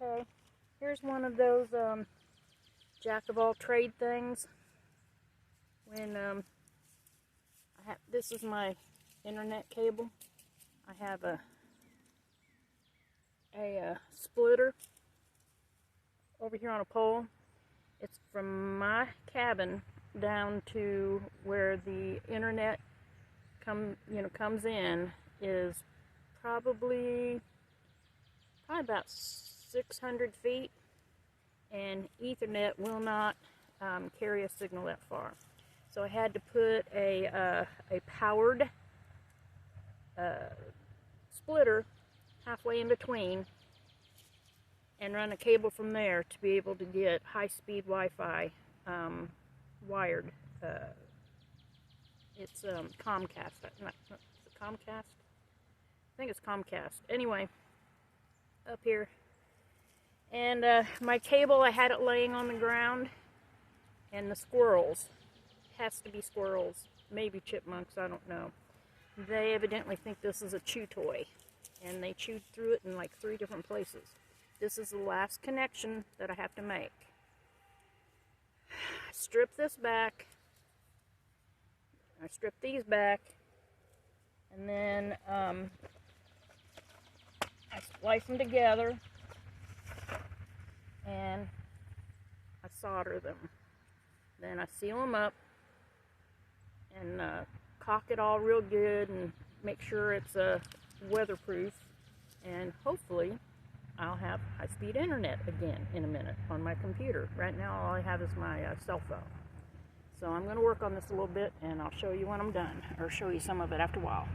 Okay, here's one of those jack of all trade things. When this is my internet cable. I have a splitter over here on a pole. It's from my cabin down to where the internet comes in is probably about 600 feet, and Ethernet will not carry a signal that far. So I had to put a powered splitter halfway in between and run a cable from there to be able to get high-speed Wi-Fi wired. It's Comcast. Not, is it Comcast? I think it's Comcast. Anyway, up here. And my cable, I had it laying on the ground, and the squirrels, has to be squirrels, maybe chipmunks, I don't know. They evidently think this is a chew toy, and they chewed through it in like 3 different places. This is the last connection that I have to make. I strip this back. I strip these back, and then I splice them together, and I solder them. Then I seal them up and caulk it all real good and make sure it's weatherproof, and hopefully I'll have high-speed internet again in a minute on my computer. Right now all I have is my cell phone. So I'm going to work on this a little bit, and I'll show you when I'm done, or show you some of it after a while.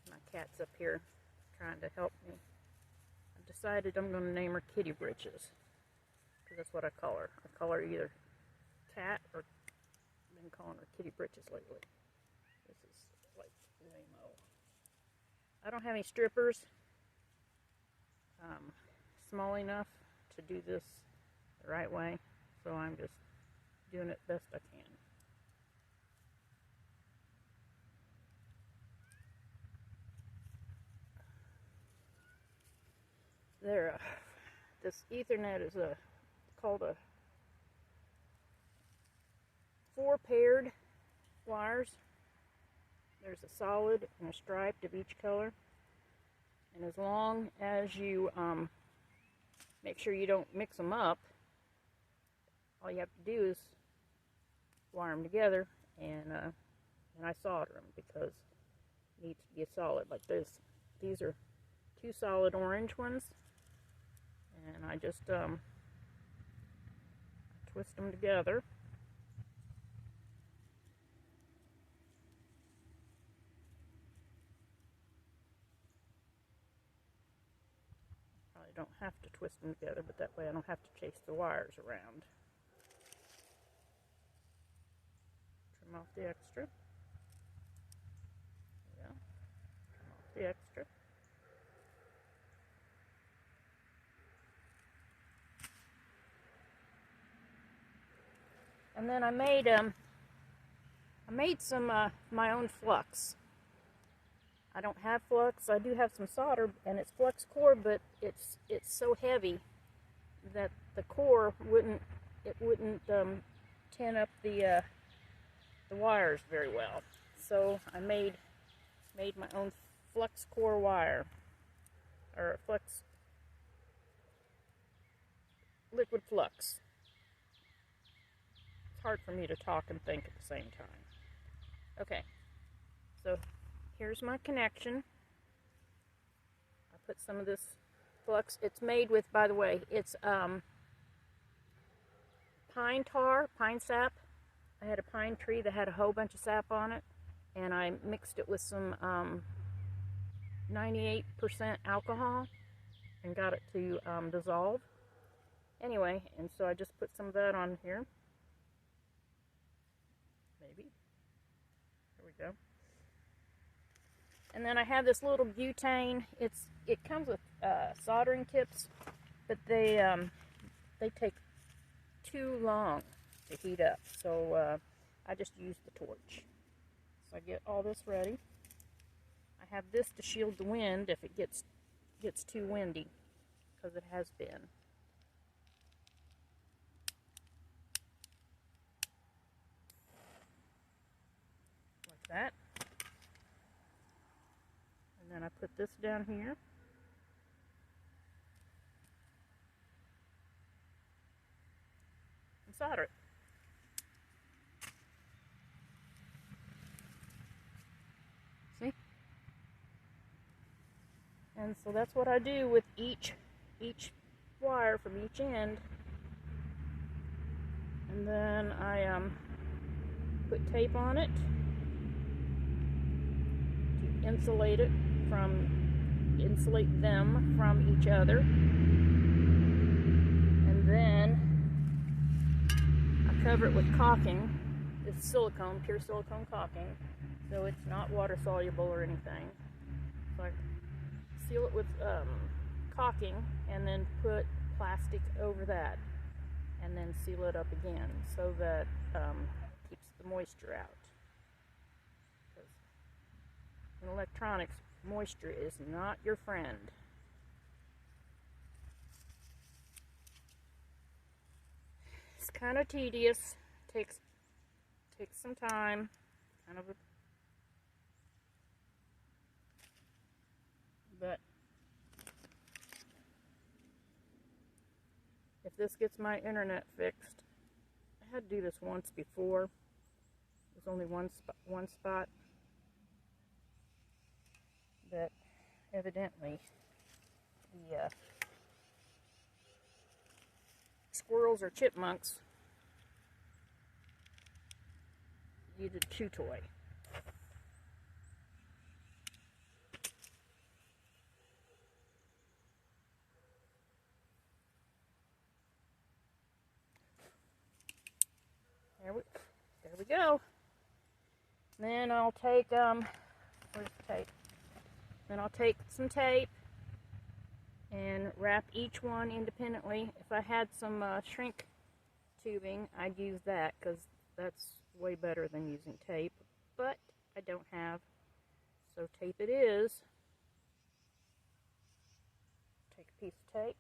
My cat's up here trying to help me. I've decided I'm going to name her Kitty Britches, because that's what I call her. I call her either Cat, or I've been calling her Kitty Britches lately. This is like lame-o. I don't have any strippers small enough to do this the right way, so I'm just doing it best I can. This Ethernet is called a 4 paired wires. There's a solid and a striped of each color, and as long as you make sure you don't mix them up, all you have to do is wire them together, and I solder them because it needs to be a solid like this. These are 2 solid orange ones, and I just twist them together. I don't have to twist them together, but that way I don't have to chase the wires around. Trim off the extra. Yeah. Trim off the extra. And then I made some my own flux. I don't have flux. I do have some solder, and it's flux core, but it's so heavy that the core wouldn't tin up the wires very well. So I made my own flux core wire, or flux liquid flux. It's hard for me to talk and think at the same time. Okay, so here's my connection. I put some of this flux. It's made with, by the way, it's pine tar, pine sap. I had a pine tree that had a whole bunch of sap on it, and I mixed it with some 98% alcohol and got it to dissolve. Anyway, and so I just put some of that on here. Maybe. There we go. And then I have this little butane. It comes with soldering tips, but they take too long to heat up. So I just use the torch. So I get all this ready. I have this to shield the wind if it gets too windy, because it has been. Like that. And then I put this down here. And solder it. See? And so that's what I do with each wire from each end. And then I put tape on it to insulate them from each other. And then I cover it with caulking. It's silicone, pure silicone caulking, so it's not water soluble or anything. So I seal it with caulking and then put plastic over that and then seal it up again so that it keeps the moisture out. Because in electronics, moisture is not your friend. It's kind of tedious, takes some time, but if this gets my internet fixed, I had to do this once before. There's only one spot, but evidently the squirrels or chipmunks needed a chew toy. There we go. Then I'll take where's the tape? Then I'll take some tape and wrap each one independently. If I had some shrink tubing, I'd use that because that's way better than using tape, but I don't have, so tape it is. Take a piece of tape.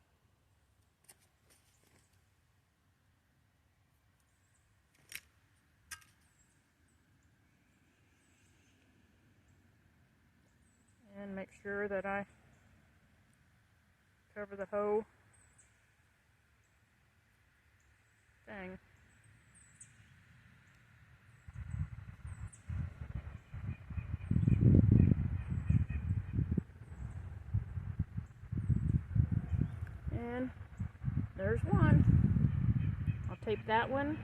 And make sure that I cover the whole thing. And there's one. I'll tape that one.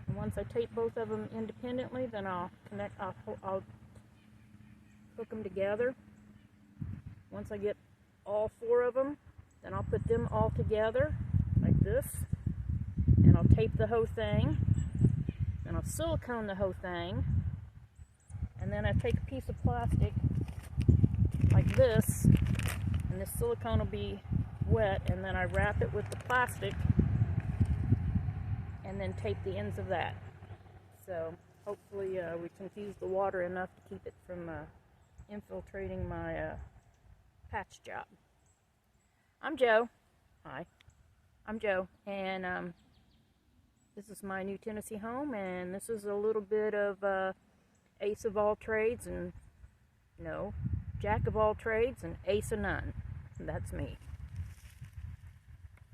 And once I tape both of them independently, then I'll hook them together. Once I get all four of them, then I'll put them all together like this, and I'll tape the whole thing, then I'll silicone the whole thing, and then I take a piece of plastic like this, and this silicone will be wet, and then I wrap it with the plastic and then tape the ends of that. So hopefully we confuse the water enough to keep it from infiltrating my patch job. I'm Joe. Hi. I'm Joe, and this is my new Tennessee home, and this is a little bit of ace of all trades, and no, jack of all trades and ace of none. That's me.